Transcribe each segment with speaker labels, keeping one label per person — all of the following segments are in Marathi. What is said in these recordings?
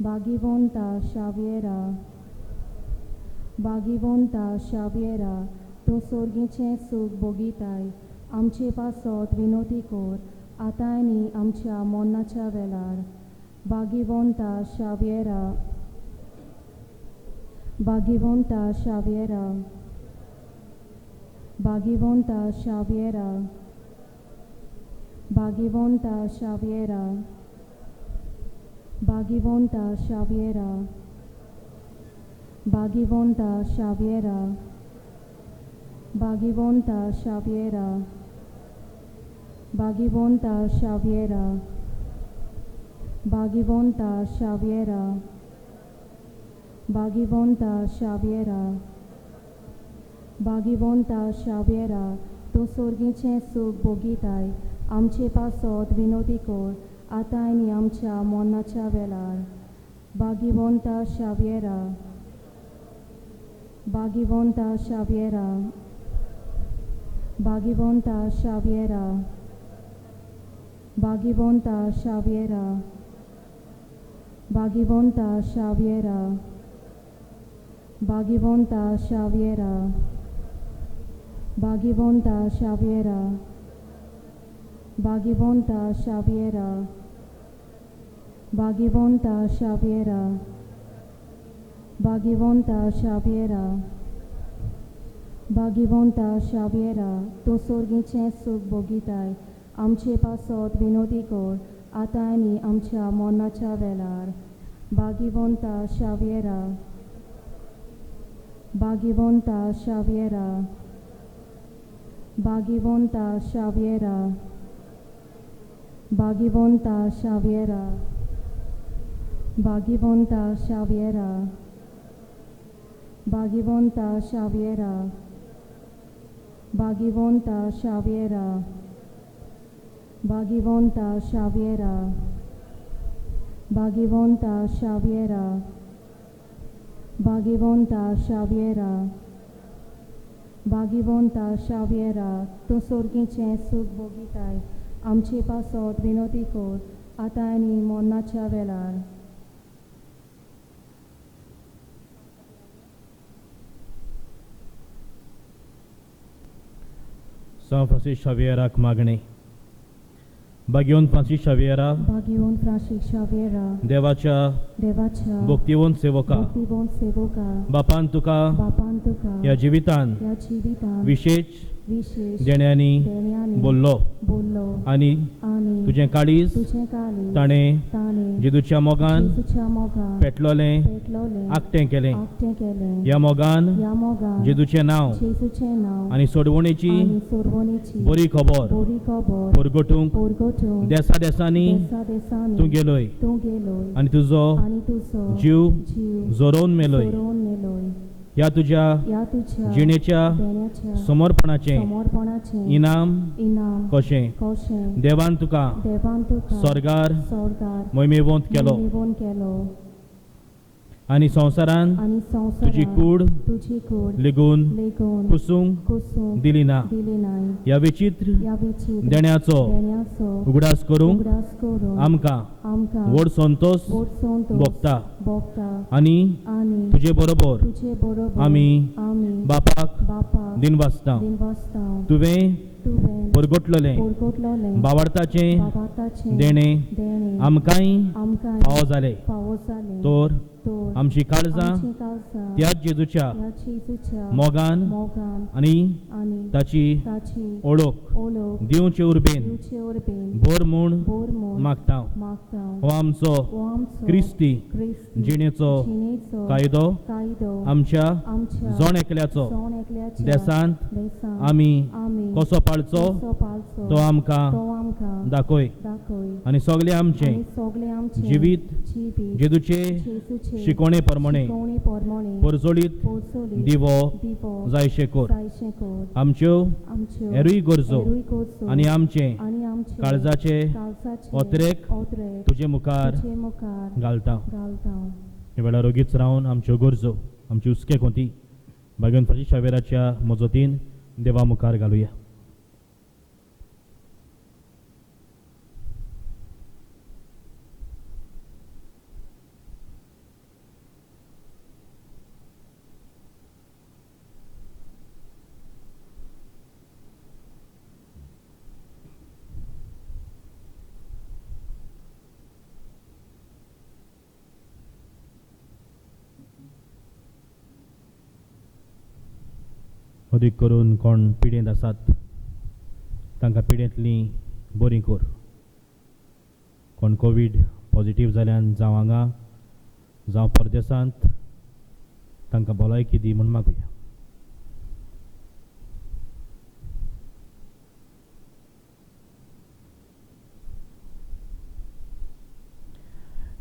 Speaker 1: Bagivonta Xaviera, Bagivonta Xaviera, तूं सोर्गीचें सूख भोगिताय, आमचे पासत विनोदी कोर, आतां आनी आमच्या मोन्नाच्या वेळार. Bagivonta Xaviera, Bagivonta Xaviera, Bagivonta Xaviera, Bagivonta Xaviera, Bagivonta Xaviera, Bagivonta Xaviera, Bagivonta Xaviera, Bagivonta Xaviera, Bagivonta Xaviera, Bagivonta Xaviera, Bagivonta Xaviera, तूं सोर्गीचें सूख भोगिताय, आमचे पासत विनोदी कोर, आतां आनी आमच्या मोन्नाच्या वेळार. Bagivonta Xaviera, Bagivonta Xaviera, Bagivonta Xaviera, Bagivonta Xaviera, Bagivonta Xaviera, Bagivonta Xaviera, Bagivonta Xaviera, Bagivonta Xaviera, Bagivonta Xaviera, Bagivonta Xaviera, Bagivonta Xaviera, तूं सोर्गीचें सूख भोगिताय, आमचे पासत विनोदी कोर, आतां आनी आमच्या मोन्नाच्या वेळार. Bagivonta Xaviera, Bagivonta Xaviera, Bagivonta Xaviera, Bagivonta Xaviera, Bagivonta Xaviera, Bagivonta Xaviera, Bagivonta Xaviera, Bagivonta Xaviera, Bagivonta Xaviera, Bagivonta Xaviera, Bagivonta Xaviera, तूं सोर्गीचें सूख भोगिताय, आमचे पासत विनोदी कोर, आतां आनी मोन्नाच्या वेळार.
Speaker 2: São Francisco Xaviera मागणे. Bagivon Francisco Xaviera,
Speaker 1: Bagivon Francisco Xaviera,
Speaker 2: देवाच्या
Speaker 1: देवाच्या
Speaker 2: भक्तिवंत सेवका,
Speaker 1: भक्तिवंत सेवका,
Speaker 2: बापान तुका
Speaker 1: बापान तुका
Speaker 2: या जिवितान
Speaker 1: ह्या जिवितांत
Speaker 2: विशेष
Speaker 1: विशेष
Speaker 2: देण्यांनी
Speaker 1: देण्यांनी
Speaker 2: बोल्लो
Speaker 1: बोल्लो
Speaker 2: आनी
Speaker 1: आनी
Speaker 2: तुजें काळीज
Speaker 1: तुजें काळीज
Speaker 2: ताणें
Speaker 1: ताणें
Speaker 2: जेजूच्या मोगान
Speaker 1: जेजूच्या मोगान
Speaker 2: पेटलोलें
Speaker 1: पेटलोलें
Speaker 2: आकटें केलें.
Speaker 1: आकटें केलें.
Speaker 2: ह्या मोगान
Speaker 1: ह्या मोगान
Speaker 2: जेजूचें नांव
Speaker 1: जेजूचें नांव
Speaker 2: आनी सोडवणेची
Speaker 1: आनी सोडवणेची
Speaker 2: बरी खबर
Speaker 1: बरी खबर
Speaker 2: परगटूंक
Speaker 1: परगटूंक
Speaker 2: देसा देसांनी
Speaker 1: देसा देसांनी
Speaker 2: तूं गेलोय
Speaker 1: तूं गेलोय
Speaker 2: आनी तुजो
Speaker 1: आनी तुजो
Speaker 2: जीव
Speaker 1: जीव
Speaker 2: जोरोवन मेलोय.
Speaker 1: सोडून मेलोय.
Speaker 2: ह्या तुज्या
Speaker 1: ह्या तुज्या
Speaker 2: जिणेच्या
Speaker 1: देण्याच्या
Speaker 2: समर्पणाचें
Speaker 1: समर्पणाचें
Speaker 2: इनाम
Speaker 1: इनाम
Speaker 2: कशें
Speaker 1: कशें
Speaker 2: देवान तुका
Speaker 1: देवान तुका
Speaker 2: स्वर्गार
Speaker 1: स्वर्गार
Speaker 2: मोहिमेवंत केलो
Speaker 1: निवून केलो
Speaker 2: आनी संवसारान
Speaker 1: आनी
Speaker 2: तुजी
Speaker 1: संवसारांत
Speaker 2: कूड
Speaker 1: तुजी कूड
Speaker 2: लेगून
Speaker 1: लेगून
Speaker 2: कुसूंक
Speaker 1: कुसूंक
Speaker 2: दिली ना.
Speaker 1: दिली नाय.
Speaker 2: ह्या विचित्र
Speaker 1: ह्या विचित्र
Speaker 2: देण्याचो
Speaker 1: देण्याचो
Speaker 2: उगडास करूंक
Speaker 1: उगडास करून
Speaker 2: आमकां
Speaker 1: आमकां
Speaker 2: व्हड संतोष
Speaker 1: बोडसोन
Speaker 2: भोगता
Speaker 1: भोगता
Speaker 2: आनी
Speaker 1: आनी
Speaker 2: तुजे बरोबर
Speaker 1: तुजे बरोबर
Speaker 2: आमी
Speaker 1: आमी
Speaker 2: बापाक
Speaker 1: बापाक
Speaker 2: दिनवासता.
Speaker 1: दिनवासता.
Speaker 2: तुवें
Speaker 1: तुवें
Speaker 2: परगटलोलें
Speaker 1: परगटलोलें
Speaker 2: बावार्थाचें
Speaker 1: बाबाताचें
Speaker 2: देणें
Speaker 1: देणें
Speaker 2: आमकांय
Speaker 1: आमकां
Speaker 2: फावो जालें.
Speaker 1: फावो जालें.
Speaker 2: तर
Speaker 1: तर
Speaker 2: आमची काळजां
Speaker 1: आमचीं काळजां
Speaker 2: त्याच जेजूच्या
Speaker 1: ह्या जेजूच्या
Speaker 2: मोगान
Speaker 1: मोगान
Speaker 2: आनी
Speaker 1: आनी
Speaker 2: ताची
Speaker 1: ताची
Speaker 2: ओळख
Speaker 1: ओळख
Speaker 2: दिवचे उर्बेन
Speaker 1: दिवचे उर्बेन
Speaker 2: बोर म्हूण
Speaker 1: बोर म्हूण
Speaker 2: मागता.
Speaker 1: मागता.
Speaker 2: हो आमचो
Speaker 1: हो आमचो
Speaker 2: क्रिस्ती
Speaker 1: क्रिस्ती
Speaker 2: जिणेचो
Speaker 1: जिणेचो
Speaker 2: कायदो
Speaker 1: कायदो
Speaker 2: आमच्या
Speaker 1: आमच्या
Speaker 2: जण एकल्याचो
Speaker 1: सोन एकल्याच्या
Speaker 2: देसांत
Speaker 1: देसांत
Speaker 2: आमी
Speaker 1: आमी
Speaker 2: कसो पाळचो
Speaker 1: कसो पाळचो
Speaker 2: तो आमकां
Speaker 1: तो आमकां
Speaker 2: दाखय.
Speaker 1: दाखय.
Speaker 2: आनी सगलें आमचें
Speaker 1: आनी सगलें आमचें
Speaker 2: जिवीत
Speaker 1: जिवीत
Speaker 2: जेजूचे
Speaker 1: जेजूचे
Speaker 2: शिकोवणे प्रमाणे
Speaker 1: शिकवणे प्रमाणे
Speaker 2: परजोळीत
Speaker 1: पोरचोलीत
Speaker 2: दिवो
Speaker 1: दिवो
Speaker 2: जायशें कर.
Speaker 1: जायशें कर.
Speaker 2: आमच्यो
Speaker 1: आमच्यो
Speaker 2: हेरूय गरजो
Speaker 1: हेरूय गरजो
Speaker 2: आनी आमचें
Speaker 1: आनी आमचे
Speaker 2: काळजाचे
Speaker 1: काळजाचे
Speaker 2: ओतरेक
Speaker 1: ओतरेक
Speaker 2: तुजे मुखार
Speaker 1: तुजे मुखार
Speaker 2: घालता.
Speaker 1: घालता.
Speaker 2: हे वेळार रोगीच रावन आमच्यो गरजो आमची हुस्के कोंती बागेवन फ्रांसीस शावेराच्या मजतीन देवा मुखार घालुया. अदीक करून कोण पिडेंत आसात तांकां पिडेंतली बरी कर. कोण कोवीड पॉझिटिव्ह जाल्यान जावं हांगा जावं परदेसांत तांकां भलायकी दी म्हूण मागुया.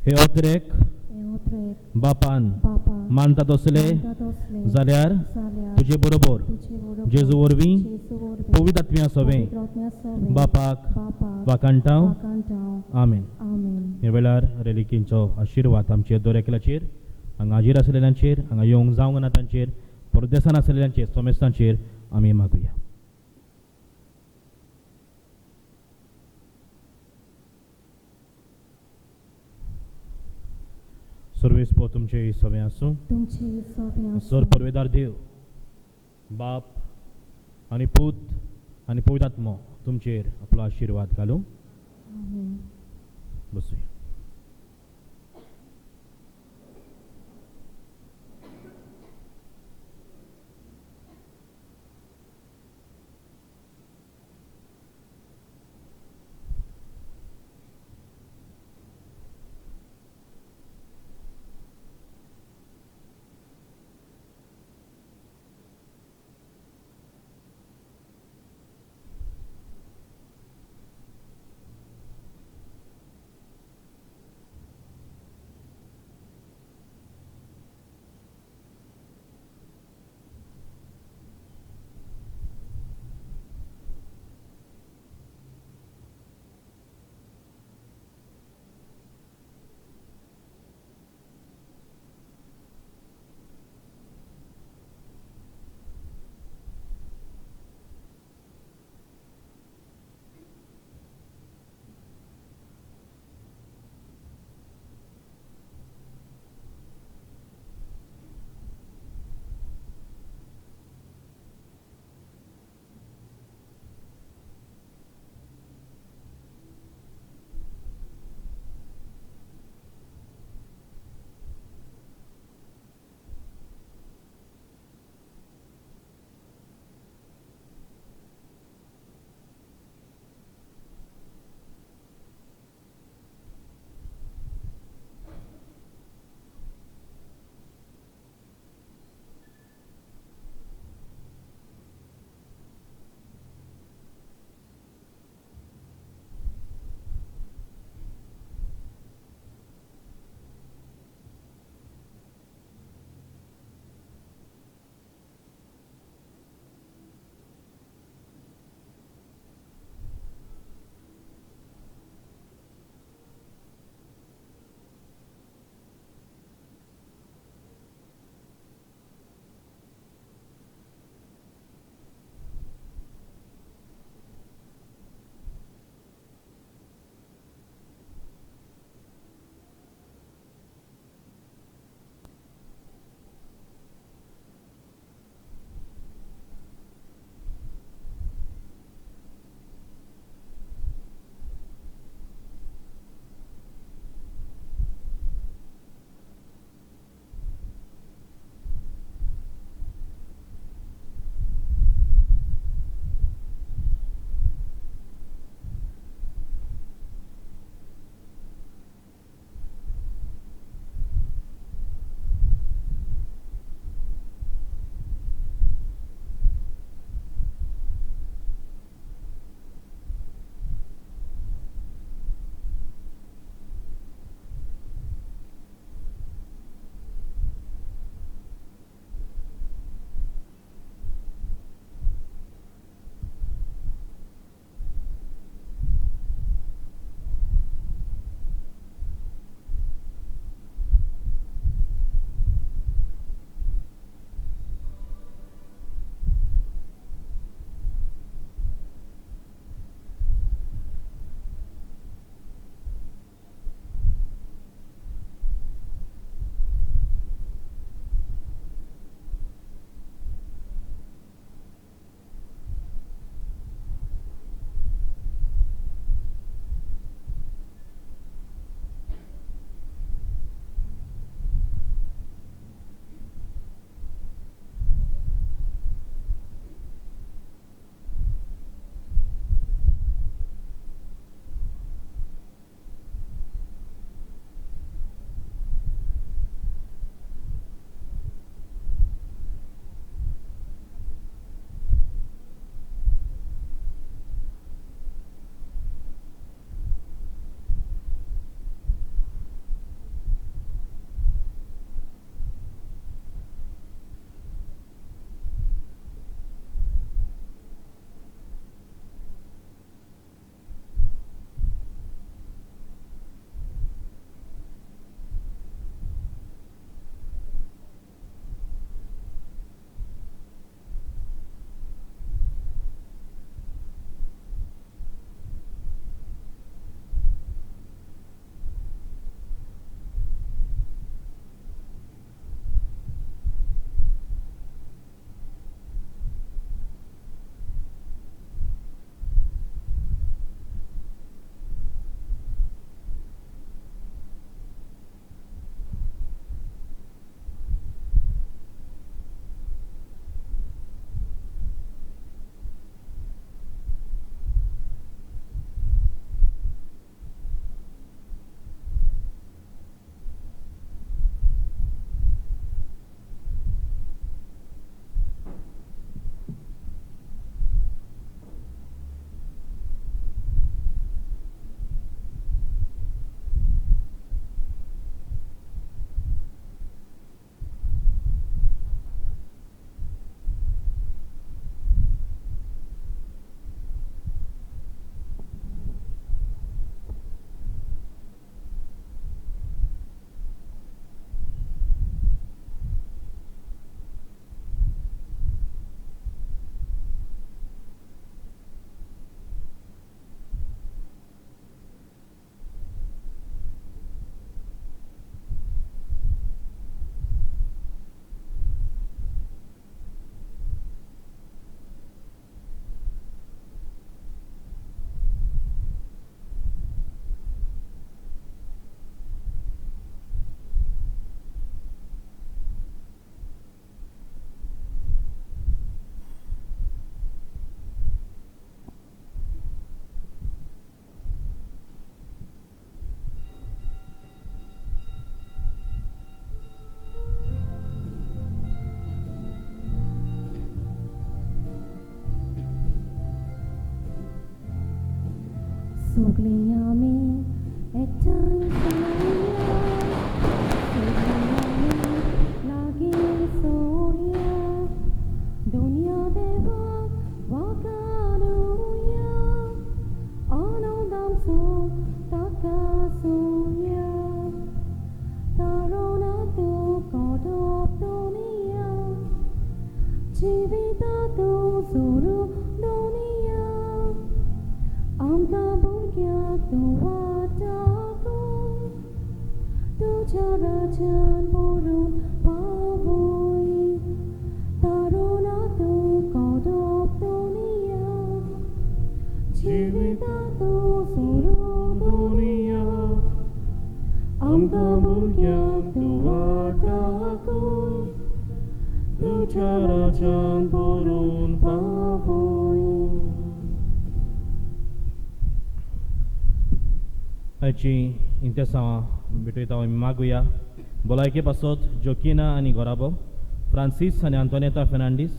Speaker 2: हे ओत्रेक
Speaker 1: Eotrek,
Speaker 2: बापान
Speaker 1: Papa,
Speaker 2: मानतात असले
Speaker 1: Tosle,
Speaker 2: जाल्यार
Speaker 1: Salia,
Speaker 2: तुजे बरोबर
Speaker 1: Tuce
Speaker 2: जेजू वरवीं
Speaker 1: Jesu Orbe,
Speaker 2: पवित्र आत्म्या सोवें
Speaker 1: Pavitratmya Sove,
Speaker 2: बापाक
Speaker 1: Papa,
Speaker 2: वाकांटाव
Speaker 1: Vakantao,
Speaker 2: आमेन.
Speaker 1: Amen.
Speaker 2: हे वेळार रेलिकींचो आशिर्वाद आमचेर दोरेकल्याचेर हांगा हाजीर आसलेल्यांचेर हांगा येवंक जावंक ना तांचेर परदेसान आसलेल्यांचेर सोमेस्तांचेर आमी मागुया. सर्वेस्पो तुमचे सवें आसूं.
Speaker 1: तुमचे सोबे
Speaker 2: सर परवेदार देव बाप आनी पूत आनी पवित्र आत्मो तुमचेर आपलो आशिर्वाद घालूं.
Speaker 1: Amen.
Speaker 2: बसूया.
Speaker 1: तारोनातो कोडोपतोनिया जीवितातो सोरो दोनिया आमका बुर्ग्यातो वाटाको तुझ्या राजान मोरून पावोई तारोनातो कोडोपतोनिया जीवितातो सोरो दोनिया आमका बुर्ग्यातो वाटाको तुझ्या राजान मोरून पावोई.
Speaker 2: आयची इंतेसां भेटयता आमी मागुया. भलायके पासत जोकिना आनी गोराबो, फ्रांसीस आनी आंतोनेता फेर्नांडीस,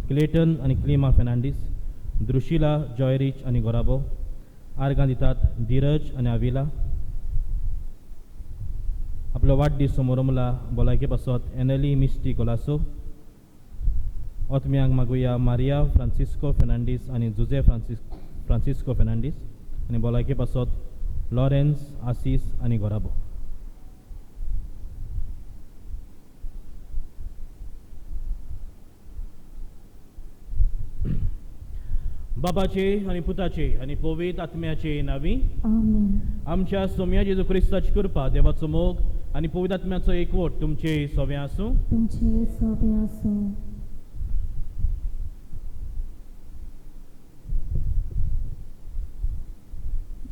Speaker 2: क्लेटन आनी क्लिमा फेर्नांडीस, द्रुशिला जॉयरीच आनी गोराबो. आर्गां दितात धीरज आनी आविला. आपलो वाडदीस समोरमला भलायके पासत एनेली मिस्टी कोलासो. ओतम्यांक मागुया मारिया फ्रांसिस्को फेर्नांडीस आनी जुजे फ्रांसिस्को फेर्नांडीस आनी भलायके पासत लॉरेन्स आसीस आनी गोराबो. बाबाचे आनी पुताचे आनी पवित्र आत्म्याचे नांवी
Speaker 1: आमेन.
Speaker 2: आमच्या सोम्या जेजू क्रिस्ताची कृपा, देवाचो मोग आनी पवित्र आत्म्याचो एकवट तुमचे सोबे आसूं.
Speaker 1: तुमचे सोबे आसूं.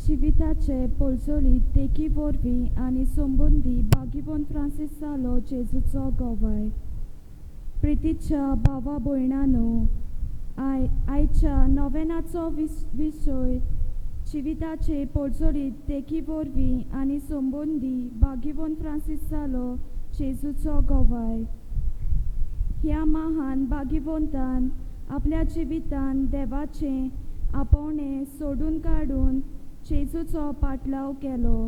Speaker 1: जिविताचे पोलचोली तेकी वरवीं आनी संबंदी बागीबोन फ्रांसीस जालो जेजूचो गोवाय. प्रितीच्या भावा भयणांनो, आयच्या नोवेनाचो विशय जिविताचे पोलचोली तेकी वरवीं आनी संबंदी बागीबोन फ्रांसीस जालो जेजूचो गोवाय. ह्या महान बागीबोंतान आपल्या जिवितान देवाचें आपोवणें सोडून काडून जेजूचो पाटलाव केलो.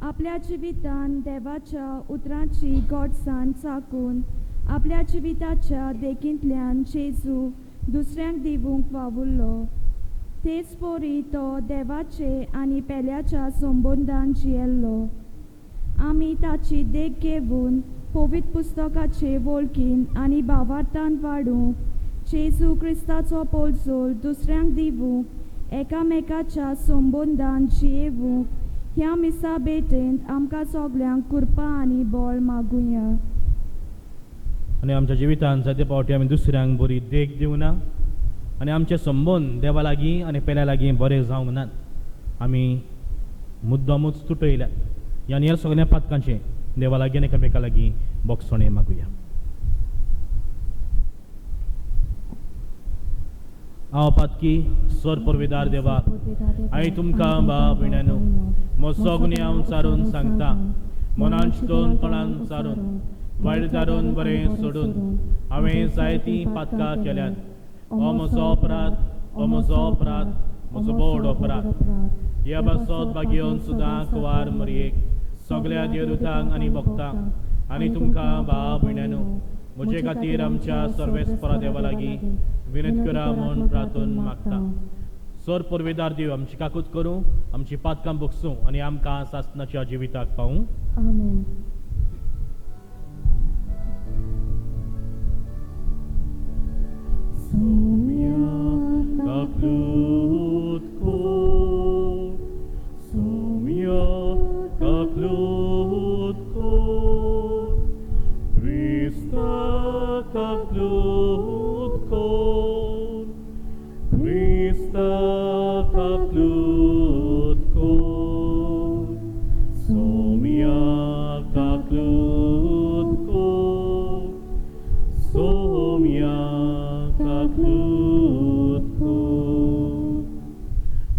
Speaker 1: आपल्या जिवितान देवाच्या उतरांची गोडसाण चाकून आपल्या जिविताच्या देखींतल्यान जेजू दुसऱ्यांक दिवूंक वावुरलो. तेच पोरी तो देवाचे आनी पेल्याच्या संबंदान जियेल्लो. आमी ताची देख घेवन पवित्र पुस्तकाचे वळखीन आनी भावार्थान वाडूंक जेजू क्रिस्ताचो पोलचोल दुसऱ्यांक दिवूंक एकामेकाच्या संबंदान जियेवूंक ह्या मिसा भेटेंत आमकां सगल्यांक कृपा आनी बळ मागुया.
Speaker 2: आनी आमच्या जिवितान जायते फावटी आमी दुसऱ्यांक बरी देख दिवना आनी आमचे संबंद देवा लागीं आनी पेल्या लागीं बरे जावंक नात. आमी मुद्दामूच तुटयल्यात. ह्या हेर सगळ्या पातकांचें देवा लागीं आनी एकामेका लागीं बोगसणे मागुया. हांव पातकी स्वर परवेदार देवा, हांवें तुमकां भाव भयणांनो म्हजो गुन्हे हांव चारून सांगता. मनान चिंतून तोंडान चारून वायट दारून बरें सोडून हांवें जायतीं पातकां केल्यात. हो म्हजो अपराध, हो म्हजो अपराध, म्हजो व्हड अपराध. ह्या बासत भागयोन सुद्दां कुवार मरयेक सगळ्या देवदूतांक आनी भक्तांक आनी तुमकां भाव भयणांनो म्हजे खातीर आमच्या सर्वेस्परा देवा लागीं विनत करा म्हूण प्रार्थून मागता. सर परवेदार देव, आमची काकूत करूं, आमची पातकां भोगसूं आनी आमकां सासणाच्या जिविताक पावूं.
Speaker 1: आमेन.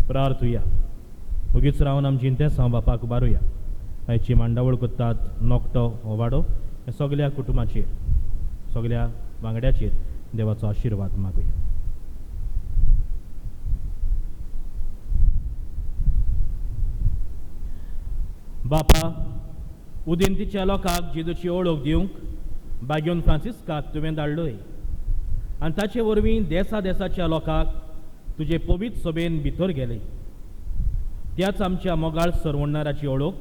Speaker 2: प्रार्थुया. उगीच रावन आमची इंतेसां बापाक उबारुया. आयची मांडावळ करतात नोकतो हो वाडो हे सगळ्या कुटुंबाचेर, सगळ्या वांगड्याचेर देवाचो आशिर्वाद मागुया. बापा, उदेंतीच्या लोकांक जेजूची ओळख दिवंक बागयोन फ्रांसिस्काक तुवें धाडलोय आनी ताचे वरवीं देसा देसाच्या लोकांक तुजे पवित्र सभेन भितर गेले. त्याच आमच्या मोगाळ सरवणनाराची ओळख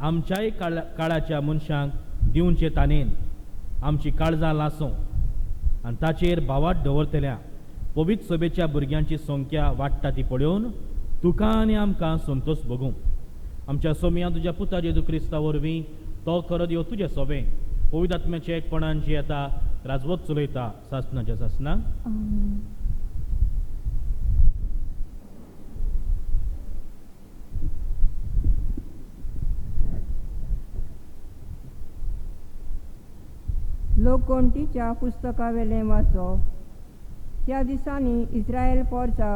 Speaker 2: आमच्याय काळाच्या मनशांक दिवचे तानेन आमची काळजां लासूं आनी ताचेर भावाट दवरतल्या पवित्र सभेच्या भुरग्यांची संख्या वाडटा ती पळोवन तुका आनी आमकां संतोश भोगूं. आमच्या सोमया तुज्या पुता जेजू क्रिस्ता वरवीं तो खरो देव तुजे सोबे पवित्र आत्म्याच्या एकपणान जी येता राजवत चलयता सासणाच्या सासणाक.
Speaker 1: आमेन.
Speaker 3: लोककोंटीच्या पुस्तका वेलें वाचप. त्या दिसांनी इस्रायल पोरसा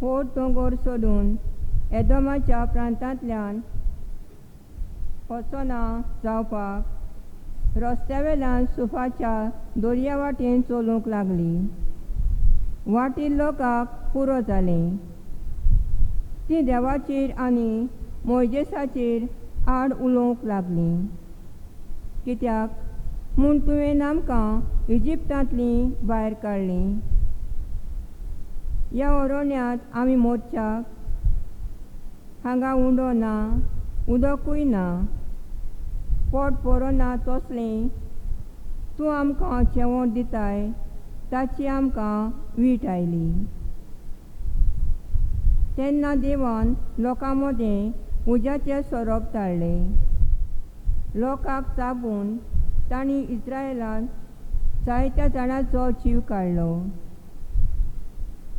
Speaker 3: होड दोंगोर सोडून एदोमाच्या प्रांतांतल्यान वचना जावपाक रस्त्या वेल्यान सुफाच्या दर्या वाटेन चलूंक लागली. वाटेर लोकांक पुरो जालें. ती देवाचेर आनी मोइजेसाचेर आड उलोवंक लागलीं. कित्याक म्हूण तुवें आमकां इजिप्तांतलीं भायर काडलीं. ह्या अरण्यात आमी मोरच्याक हांगा उंडो ना, उदकूय ना, पोट बरो ना तसलें तूं आमकां जेवण दिताय ताची आमकां वीट आयली. तेन्ना देवान लोकां मदें उज्याचें सोरोप धाडलें. लोकांक चाबून तांणी इस्रायेलांत जायत्या जाणांचो जीव काडलो.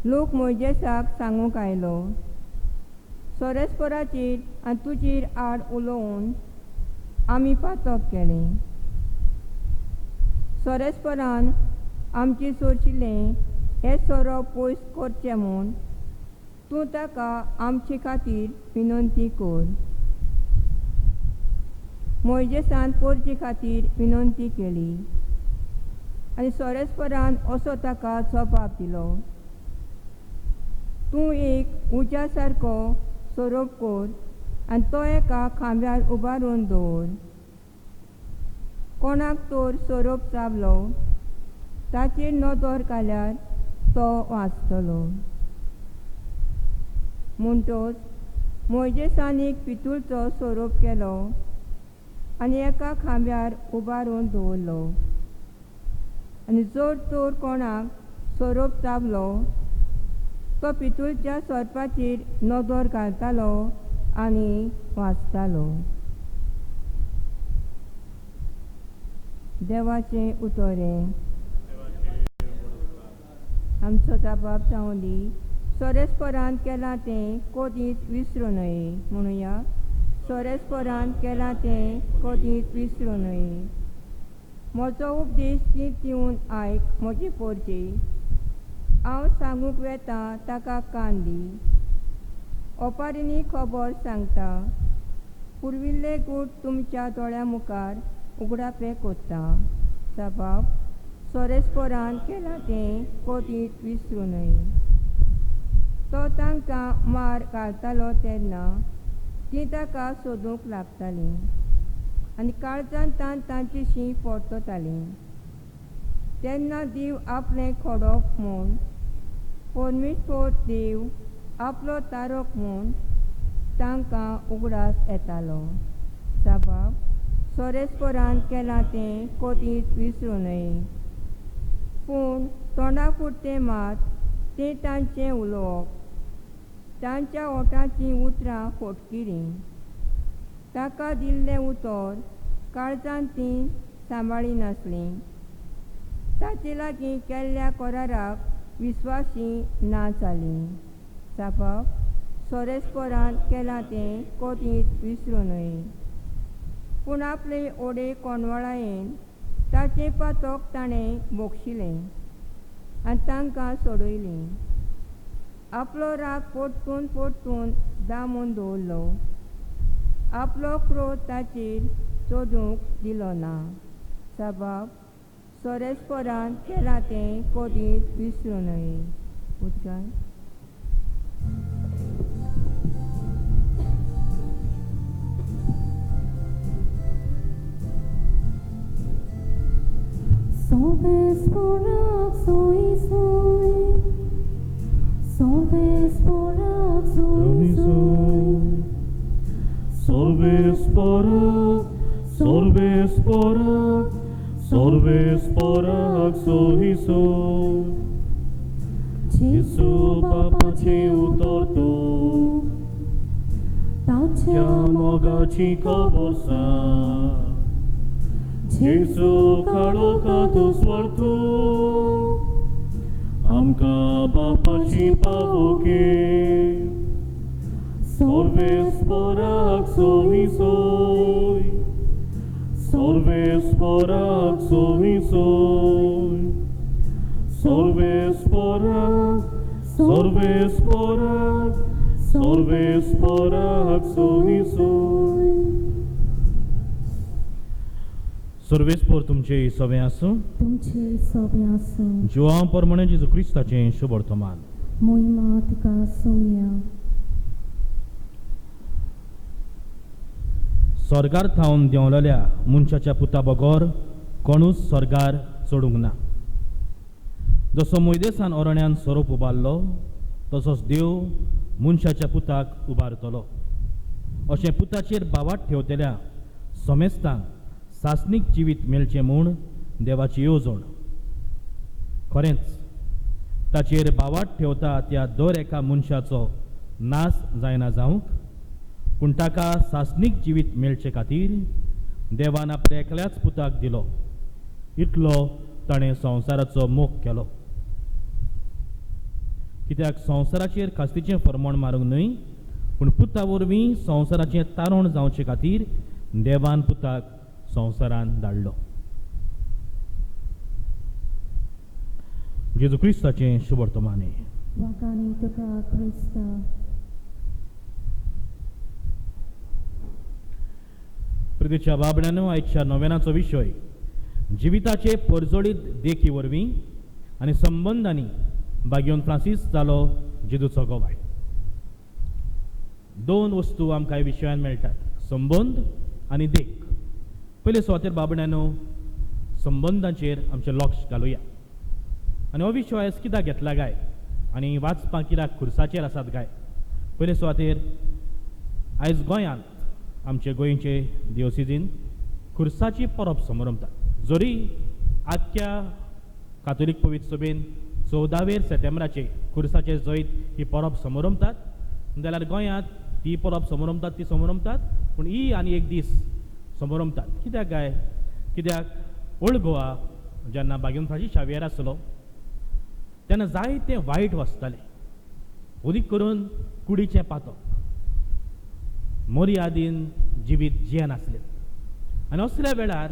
Speaker 3: लोक मोइजेसाक सांगूंक आयलो, सोरेस्पराचेर आनी तुजेर आड उलोवन आमी पातक केलें. सोरेस्परान आमची सोरशिल्लें हें सोरोप पयस करचें म्हूण तूं ताका आमचे खातीर विनंती कर. मोइजेसान पोरचे खातीर विनंती केली आनी सोरेस्परान असो ताका जबाब दिलो, तूं एक उज्या सारको सोरोप कर आनी तो एका खांब्यार उबारून दवर. कोणाक तर सोरोप चाबलो ताचेर नदर घाल्यार तो वाचतलो. म्हणटच मोइजेसान एक पितूळचो सोरोप केलो आनी एका खांब्यार उबारून दवरलो. आनी जर तर कोणाक सोरोप चाबलो तो पितूळच्या सोरपाचेर नदर घालतालो आनी वाचतालो. देवाचें उतोरें. आमचो बाब जावं दी सोरेस्परान केलां तें कधीच विसरूं नये. म्हणुया, सोरेस्परान केलां तें कधीच विसरूं नये. म्हजो उपदेश नीट दिवन आयक म्हजी पोरची. हांव सांगूंक वेता ताका कान दी. ओपारीनी खबर सांगता, पुर्विल्ले गूट तुमच्या दोळ्या मुखार उगडापे कोत्ता. जबाब, सोरेस्परान केलां तें कधीच विसरूं नये. तो तांकां मार घालतालो तेन्ना तीं ताका सोदूंक लागतालीं आनी काळजांत तांची शीं परततालीं. तेन्ना देव आपलें खोडोप म्हूण, परमेश्वर देव आपलो तारक म्हूण तांकां उगडास येतालो. जबाब, सोरेस्परान केलां तें कधीच विसरूं नये. पूण तोंडा फुट्टें मात तें तांचें उलोवप, तांच्या ओठांचीं उतरां फोटकिरीं. ताका दिल्लें उतर काळजांत तीं सांबाळी नासलीं. ताचे लागीं केल्ल्या कराराक विस्वासी ना जालीं. जबाब, सोरेस्परान केलां तें कधीच विसरूं नये. पूण आपले ओडे कोणवळायेन ताचें पातक ताणें बोगशिलें आनी तांकां सोडयलीं. आपलो राग परतून परतून दामून दवरलो. आपलो क्रोध ताचेर चोदूंक दिलो ना. जबाब, सोरेस्परान केलां तें कधीच विसरूं नये. उदकाय.
Speaker 1: Soresporak soy soy, soresporak soy soy,
Speaker 2: Sorvesporak sohiso Jesu bapacie utortu
Speaker 1: ताच्या
Speaker 2: mogaci kobosa Jesu kałoka tu swartu Amka bapaci pawoke Sorvesporak sohisoi Sorvesporak sohisoi Sorvesporak sohisoi Sorvespor तुमचे सवे आसूं
Speaker 1: तुमचे सोबे आसूं
Speaker 2: जिवां परमणे जेजू क्रिस्ताचें शुभ वर्तमान
Speaker 1: मोहिमा तुका सोम्या
Speaker 2: स्वर्गार थावन देंवलेल्या मनशाच्या पुता बगोर कोणूच स्वर्गार चडूंक ना जसो मोयदेसान अरण्यान सोरोप उबारलो तसोच देव मनशाच्या पुताक उबारतलो अशें पुताचेर बावाट ठेवतल्या समेस्तांक सासणीक जिवीत मेळचें म्हूण देवाची येवजण खरेंच ताचेर बावाट ठेवता त्या दर एका मनशाचो नाश जायना जावंक पूण ताका सासणीक जिवीत मेळचे खातीर देवान आपल्या एकल्याच पुताक दिलो इतलो ताणें संवसाराचो मोग केलो कित्याक संवसाराचेर खास्तीचें फर्मोण मारूंक न्हय पूण पुता वरवीं संवसाराचें तारण जावचे खातीर देवान पुताक संवसारान धाडलो जेजू क्रिस्ताचें शुभ वर्तमान
Speaker 1: वाकानी तुका क्रिस्ता
Speaker 2: प्रितीच्या बाबड्यानो आयच्या नव्यानाचो विशय जिविताचे परजोडीत देखी वरवीं आनी संबंदांनी बागयोन फ्रांसीस जालो जेजूचो गोवाय दोन वस्तू आमकां ह्या विशयान मेळटात संबंद आनी देख पयले सुवातेर बाबड्यानो संबंदांचेर आमचें लक्ष घालुया आनी हो विशय आयज कित्याक घेतला काय आनी वाचपाक कित्याक खुर्साचेर आसात काय पयले सुवातेर आयज गोंयांत आमचे गोंयचे दिवसिजीन खुर्साची परब समरंभतात जरी आख्या कातोलीक पवित्र सभेन 14 सप्टेंबराचे खुर्साचे जैत ही परब समरंभतात जाल्यार गोंयांत ती परब समरंभतात ती समरंभतात पूण ही आनी एक दीस समरंभतात कित्याक काय कित्याक ओल्ड गोवा जेन्ना बागेन फ्रांसीस शावेर आसलो तेन्ना जायते वायट वचताले उदीक करून कुडीचें पातक मर्यादीन जिवीत जिये नासलें आनी असल्या वेळार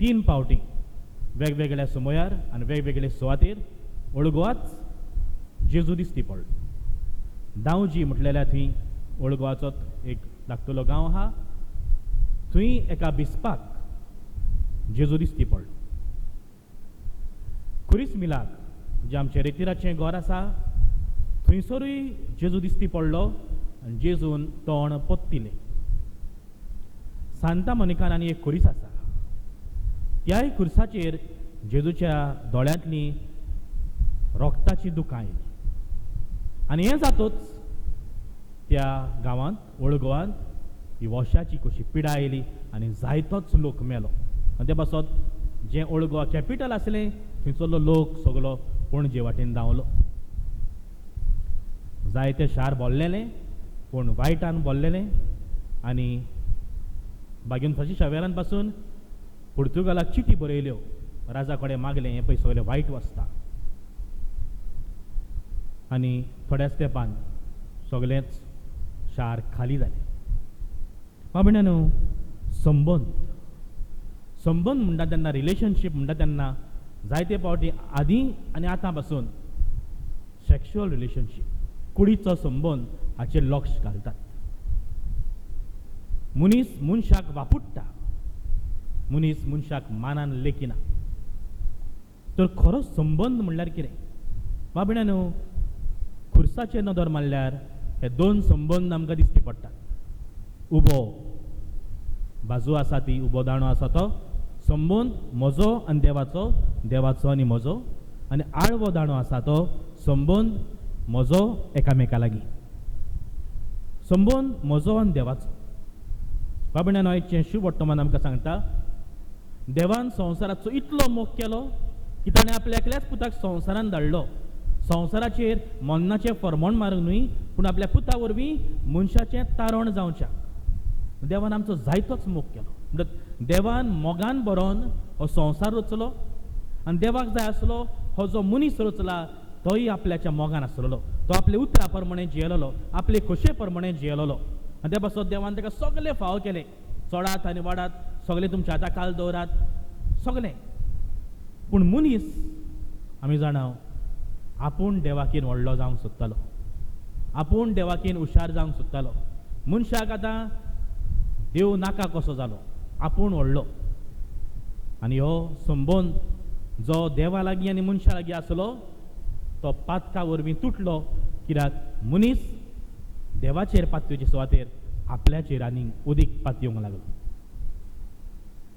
Speaker 2: 3 फावटी वेगवेगळ्या समयार आनी वेगवेगळ्या सुवातेर ओल्ड गोवाच जेजू दिसती पडलो दावजी म्हटलेल्या थंय ओल्ड गोवाचो एक धाकटुलो गांव आहा थंय एका बिस्पाक जेजू दिसती पडलो खुरीस मिलाक जे आमचे रेतिराचें घर आसा थंयसरूय जेजू दिसती पडलो आनी जेजून तोंड पोत्तिलें सांता मोनिकान आनी एक खुरीस आसा त्याय खुर्साचेर जेजूच्या दोळ्यांतली रोगताची दुकां आयली आनी हें जातूच त्या गांवांत ओल्ड गोवांत ही वॉशाची कशी पिडा आयली आनी जायतोच लोक मेलो आनी ते पासत जें ओल्ड गोवा कॅपिटल आसलें थंयचो लोक सगलो पणजे वाटेन धांवलो जायते शार बोल्लेलें पूण वायटान बोल्लेलें आनी बागेन फ्रांसीस शावेरान पासून पुर्तुगालाक चिटी बरयल्यो राजा कडेन मागलें हें पळय सगलें वायट वचता आनी थोड्याच तेंपान सगळेंच शार खाली जालें बाबड्यानो संबंद संबंद म्हणटा तेन्ना रिलेशनशीप म्हणटा तेन्ना जायते फावटी आदीं आनी आतां पासून सेक्शुअल रिलेशनशीप कुडीचो संबंद हाचेर लक्ष घालतात मनीस मनशाक वापुट्टा मनीस मनशाक मानान लेखिना तर खरो संबंद म्हणल्यार कितें बाबड्यानो खुर्साचेर नदर मारल्यार हे 2 संबंद आमकां दिसती पडटात उबो बाजू आसा ती उबो दाणो आसा तो संबंद म्हजो आनी देवाचो देवाचो आनी म्हजो आनी आळवो दाणो आसा तो संबंद म्हजो एकामेका लागीं संबंद म्हजो आनी देवाचो. बाबण्यान आयचें शुभ वर्तमान आमकां सांगता, देवान संवसाराचो इतलो मोग केलो की ताणें आपल्या एकल्याच पुताक संवसारान धाडलो. संवसाराचेर मन्नाचें फर्मोण मारूंक न्हय, पूण आपल्या पुता वरवीं मनशाचें तारण जावच्या. देवान आमचो जायतोच मोग केलो. म्हणटच देवान मोगान बरोवन हो संवसार रचलो आनी देवाक जाय आसलो हो जो मनीस रचला तोय आपल्याच्या मोगान आसलेलो. तो आपले उतरा प्रमाणे जियेलोलो, आपले खोशे प्रमाणे जियेलोलो. आनी त्या पासत देवान ताका सगळे फाव केले. चडात आनी वाडात, सगळे तुमच्या हाता काल दवरात, सगळे. पूण मनीस आमी जाणाव आपूण देवाकीन व्हडलो जावंक सोदतालो, आपूण देवाकीन हुशार जावंक सोदतालो. मनशाक आतां देव नाका कसो जालो, आपूण व्हडलो. आनी हो संबंद जो देवा लागीं आनी मनशा लागीं आसलो तो पातका वरवीं तुटलो. कित्याक मनीस देवाचेर पातयेचे सुवातेर आपल्याचेर आनीक उदीक पातयोंक लागलो.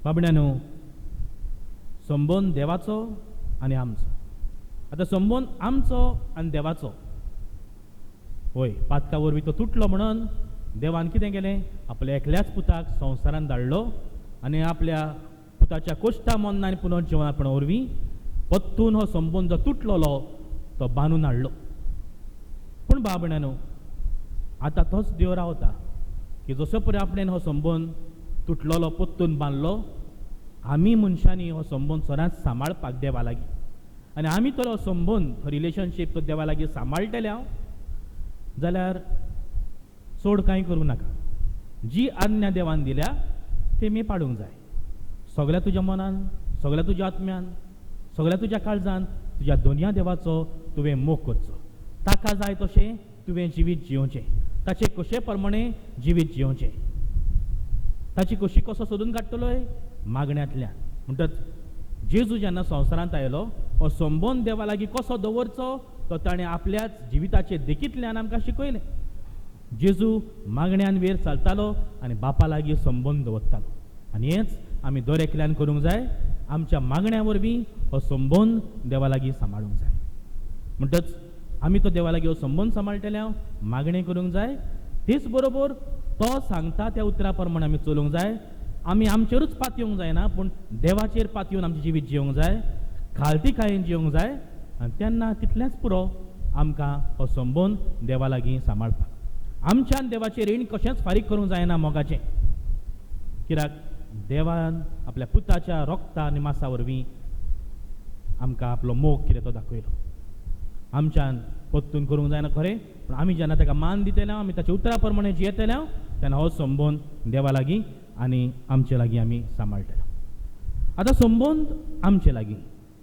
Speaker 2: बाबण्यानो, संबंद देवाचो आनी आमचो. आतां संबंद आमचो आनी देवाचो होय पातका वरवीं तो तुटलो म्हणून देवान कितें केलें, आपल्या एकल्याच पुताक संवसारान धाडलो आनी आपल्या पुताच्या कोश्टा मन्ना आनी पुनर्जिवनापणा वरवीं पत्तून हो संबंद जो तुटलोलो तो बांदून हाडलो. पूण बाबण्यानो, आतां तोच देव रावता की जसो परेन आपणेन हो संबंद तुटलोलो पत्तून बांदलो, आमी मनशांनी हो संबंद सदांच सांबाळपाक देवा लागीं. आनी आमी तो संबंद, हो रिलेशनशीप तो देवा लागीं सांबाळटले जाल्यार चड कांय करूं नाका. जी आज्ञा देवान दिल्या ती मी पाडूंक जाय. सगळ्या तुज्या मनान, सगळ्या तुज्या आत्म्यान, सगळ्या तुज्या काळजान तुज्या दोनया देवाचो तुवें मोग करचो. ताका जाय तशें तुवें जिवीत जियोवचें, ताचे कशे प्रमाणे जिवीत जियोवचें. ताची कशी कसो सोदून काडटलोय मागण्यांतल्यान. म्हणटच जेजू जेन्ना संवसारांत आयलो, हो संबंद देवा लागीं कसो दवरचो तो ताणें आपल्याच जिविताचे देखींतल्यान आमकां शिकयलें. जेजू मागण्यांन वेर चलतालो आनी बापा लागीं संबंद दवरतालो. आनी हेंच आमी दर एकल्यान करूंक जाय. आमच्या मागण्या वरवीं हो संबंद देवा लागीं सांबाळूंक जाय. म्हणटच आमी तो देवा लागीं हो संबंद सांबाळटले मागणी करूंक जाय. तेच बरोबर तो सांगता त्या उतरा प्रमाणे आमी चलूंक जाय. आमी आमचेरूच पातयोंक जायना, पूण देवाचेर पातयेवन आमचें जिवीत जियोंक जाय, खालतीकायेन जियोंक जाय. आनी तेन्ना तितलेंच पुरो आमकां हो संबंद देवा लागीं सांबाळपाक. आमच्यान देवाचेर रीण कशेंच फारीक करूंक जायना मोगाचें. कित्याक देवान आपल्या पुताच्या रोगता आनी मांसा वरवीं आमकां आपलो मोग कितें तो दाखयलो. आमच्यान पत्तून करूंक जायना खरें, पूण आमी जेन्ना ताका मान दितले, आमी ताच्या उतरा प्रमाणे जियेतले तेन्ना हो संबंद देवा लागीं आनी आमचे लागीं आमी सांबाळटले. आतां संबंद आमचे लागीं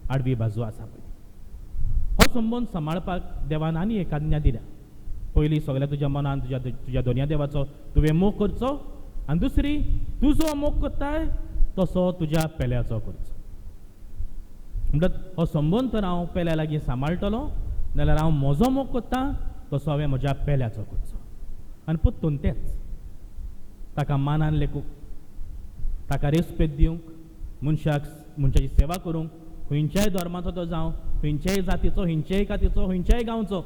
Speaker 2: आडवी बाजू आसा पळय, हो संबंद सांबाळपाक देवान आनी एक आज्ञा दिल्या. पयली सगळ्या तुज्या मनान तुज्या दोनया देवाचो तुवें मोग करचो, आनी दुसरी तुजो मोग करताय तसो तुज्या पेल्याचो करचो. म्हणटच हो संबंद तर हांव पेल्या लागीं सांबाळटलो, नाल्यार हांव म्हजो मोग करतां तसो हांवें म्हज्या पेल्याचो करचो. आनी पत्तून तेंच ताका मानान लेखूंक, ताका रेस्पेद दिवंक, मनशाची सेवा करूंक, खंयच्याय धर्माचो तो जावं, खंयच्याय जातीचो, खंयच्याय कातीचो, खंयच्याय गांवचो,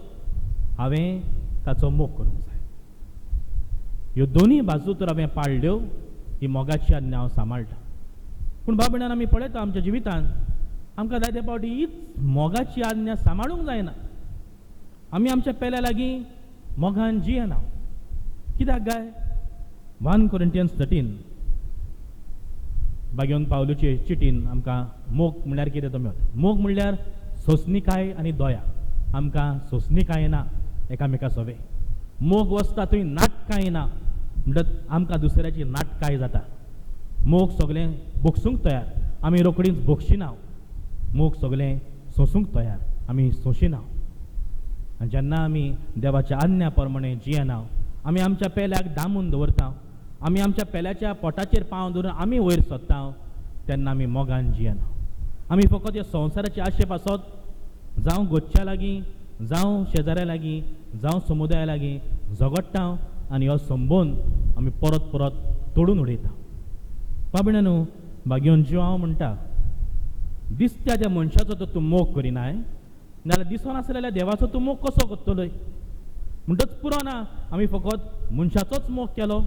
Speaker 2: हांवें ताचो मोग करूंक जाय. ह्यो दोनी बाजू तर हांवें पाळल्यो, ही मोगाची आज्ञा हांव सांबाळटा. पूण बाबण्यान आमी पळयता आमच्या जिवितांत आमकां जायते फावटी हीच मोगाची आज्ञा सांबाळूंक जायना. आमी आमच्या पेल्या लागीं मोगान जियेना. कित्याक गाय? 1 Corinthians 13 बागेवन पावलुचे चिटीन आमकां मोग म्हणल्यार कितें तो मेळटा. मोग म्हणल्यार सोंसणीकाय आनी दया. आमकां सोंसणीकाय ना एकामेका सोबे. मोग वचता थंय नाटकाय ना, म्हणटच आमकां दुसऱ्याची नाटकाय जाता. मोग सगळें भोगसूंक तयार, आमी रोखडींच भोगशिना. मोग सगळें सोंसूंक तयार, आमी सोंशिना. आनी जेन्ना आमी देवाच्या आज्ञा प्रमाणे जियेना, आमी आमच्या पेल्याक दामून दवरता, आमी आमच्या पेल्याच्या पोटाचेर पांव दवरून आमी वयर सरता, तेन्ना आमी मोगान जियेना. आमी फकत ह्या संवसाराचे आशे पासत जावं गोच्या लागीं, जावं शेजाऱ्या लागीं, जावं समुदाया लागीं झगडटा आनी हो संबंद आमी परत परत तोडून उडयता. बाबण्यानो, बागेवन जिव हांव म्हणटा, दिसत्या त्या मनशाचो तर तूं मोग करिनाय, नाल्यार दिसोन आसलेल्या देवाचो तूं मोग कसो करतलोय? म्हणटच पुरो ना आमी फकत मनशाचोच मोग केलो.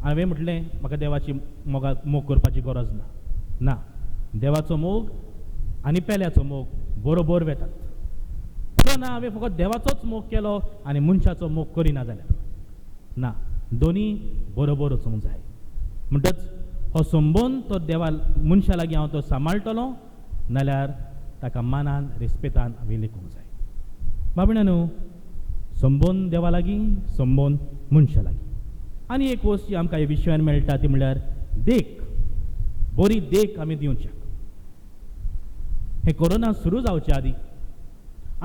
Speaker 2: हांवें म्हटलें म्हाका देवाची मोग करपाची गरज ना. ना, देवाचो मोग आनी पेल्याचो मोग बरोबर वेतात. पुरो ना हांवें फकत देवाचोच मोग केलो आनी मनशाचो मोग करिना जाल्यार ना, दोनी बरोबर वचूंक जाय. म्हणटच हो संबंद तो देवा मनशा लागीं हांव तो सांबाळटलो, नाल्यार ताका मानान रेस्पेतान हांवें लेखूंक जाय. बाबण्यानो, संबंद देवा लागीं, संबंद मनशा लागीं. आनी एक वस्त जी आमकां ह्या विशयान मेळटा ती म्हणल्यार देख, बरी देख आमी दिवच्या. हे कोरोना सुरू जावचे आदीं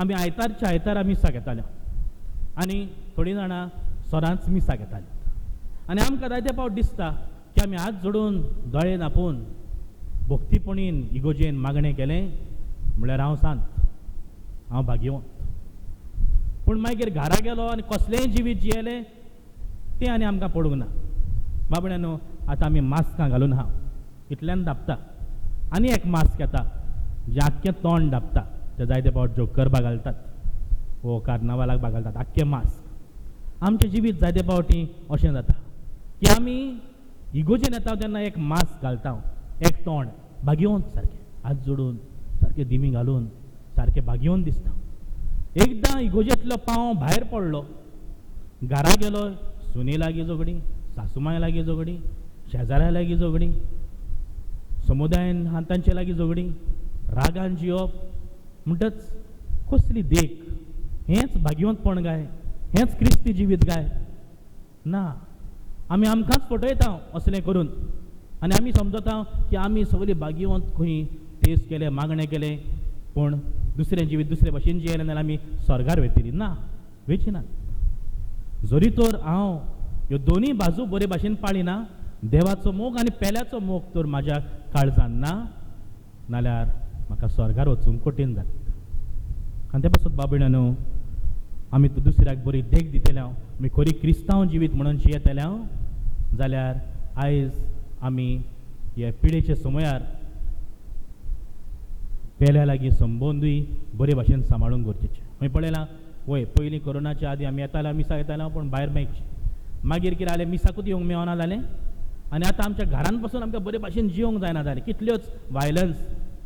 Speaker 2: आमी आयतारच्या आयतारा मिसा घेताल्यो आनी थोडीं जाणां सोरांच मिसा घेतालीं. आनी आमकां जायते फावट दिसता की आमी हात जोडून दोळे धांपून भक्तीपणीन इगोजेन मागणें केलें म्हळ्यार हांव सांत, हांव भाग्यवंत. पूण मागीर घरा गेलो आनी कसलेंय जिवीत जियेलें तें आनी आमकां पडूंक ना. बाबण्यानो, आतां आमी मास्कां घालून आहा, इतल्यान धांपता. आनी एक मास्क येता जें आख्खें तोंड धांपता. ते जायते फावट जोकर बागलतात वो कार्नावालाक बागलतात आख्खें मास्क. आमचें जिवीत जायते फावटी अशें जाता की आमी इगोजेन येता तेन्ना एक मास्क घालता, एक तोंड भाग्यवंत सारकें हात जोडून सारकें दिमी घालून सारकें भाग्यवंत दिसता. एकदां इगोजेंतलो पांव भायर पडलो, घरा गेलो, सुनी लागीं झगडी, सासूमाय लागीं झगडी, शेजाऱ्या लागीं झगडी, समुदायान हातांचे लागीं झगडी, रागान जिवप. म्हणटच कसली देख, हेंच भाग्यवंतपण काय, हेंच क्रिस्ती जिवीत काय? ना, आमी आमकांच फटयता असलें करून आनी आमी समजता की आमी सगळीं भाग्यवंत खंय टेस्ट केले, मागणें केले, पूण दुसरें जिवीत दुसरे भशेन जियेलें जाल्यार आमी स्वर्गार वेतली. ना, वेची ना. जरी तर हांव ह्यो दोनी बाजू बरे भाशेन पाळिना, देवाचो मोग आनी पेल्याचो मोग तर म्हाज्या काळजान ना, नाल्यार म्हाका स्वर्गार वचूंक कठीण जाता. आनी ते पासून बाबण्यानो, आमी दुसऱ्याक बरी देख दितले, आमी खरी क्रिस्तांव जिवीत म्हणून जियेतले जाल्यार आयज आमी हे पिडेच्या समयार पेल्या लागीं संबंदूय बरे भाशेन सांबाळूंक गरजेचें. हांवें पळयलां, वय पयलीं कोरोनाच्या आदीं आमी येताले मिसा येताले पूण भायर मेळची. मागीर कितें जालें, मिसाकूच येवंक मेळना जालें आनी आतां आमच्या घरान पासून आमकां बरे भाशेन जिवंक जायना जालें. कितल्योच वायलन्स